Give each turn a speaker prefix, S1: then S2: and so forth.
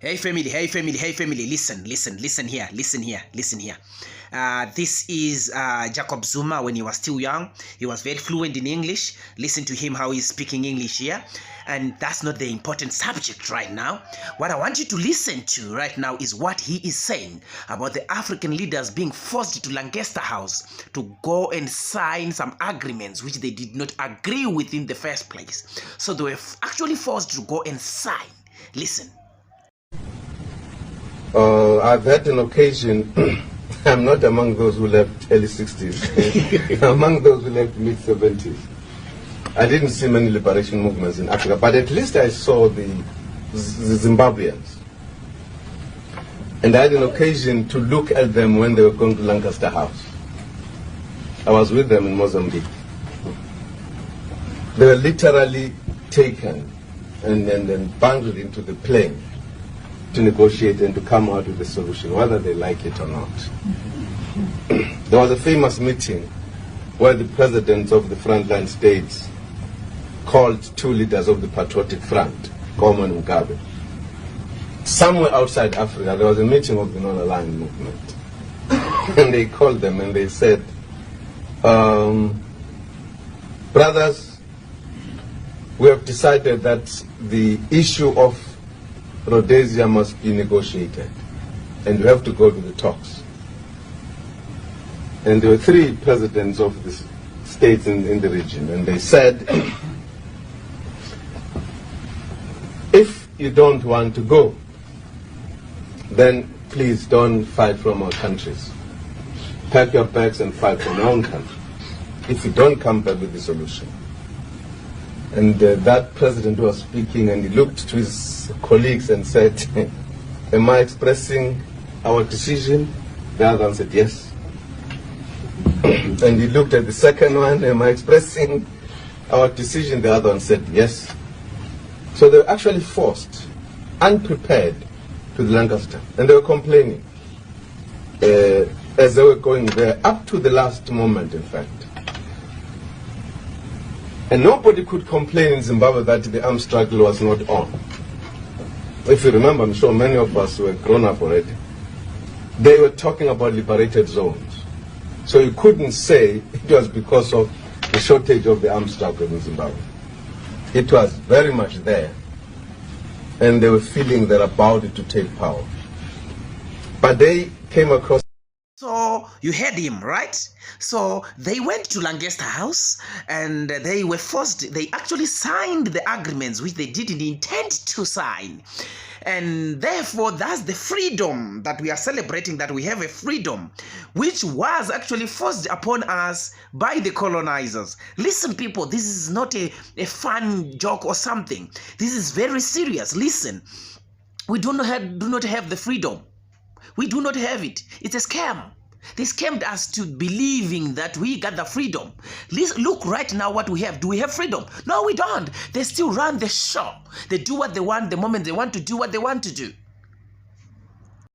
S1: Hey family, hey family, hey family, listen here. This is Jacob Zuma. When he was still young, he was very fluent in English. Listen to him how he's speaking English here. And that's not the important subject right now. What I want you to listen to right now is what he is saying about the African leaders being forced to Lancaster House to go and sign some agreements which they did not agree with in the first place. So they were actually forced to go and sign. Listen.
S2: I've had an occasion, I'm not among those who left early 60s, among those who left mid-70s. I didn't see many liberation movements in Africa, but at least I saw the Zimbabweans. And I had an occasion to look at them when they were going to Lancaster House. I was with them in Mozambique. They were literally taken and bundled into the plane to negotiate and to come out with a solution, whether they like it or not. There was a famous meeting where the presidents of the frontline states called two leaders of the Patriotic Front, Goma and Mugabe. Somewhere outside Africa, there was a meeting of the non-aligned movement. And they called them and they said, brothers, we have decided that the issue of Rhodesia must be negotiated, and we have to go to the talks. And there were three presidents of the states in the region, and they said, if you don't want to go, then please don't fight from our countries. Pack your bags and fight from your own country, if you don't come back with the solution. And that president was speaking, and he looked to his colleagues and said, am I expressing our decision? The other one said, yes. And he looked at the second one, am I expressing our decision? The other one said, yes. So they were actually forced, unprepared, to the Lancaster. And they were complaining as they were going there, up to the last moment, in fact. And nobody could complain in Zimbabwe that the armed struggle was not on. If you remember, I'm sure many of us were grown up already. They were talking about liberated zones. So you couldn't say it was because of the shortage of the armed struggle in Zimbabwe. It was very much there. And they were feeling they're about to take power. But they came across.
S1: So you heard him, right? So they went to Lancaster House and they were forced, they actually signed the agreements which they didn't intend to sign. And therefore, that's the freedom that we are celebrating, that we have a freedom which was actually forced upon us by the colonizers. Listen, people, this is not a fun joke or something. This is very serious. Listen, we do not have the freedom. We do not have it. It's a scam. They scammed us to believing that we got the freedom. Look right now what we have. Do we have freedom? No, we don't. They still run the show. They do what they want the moment they want to do what they want to do.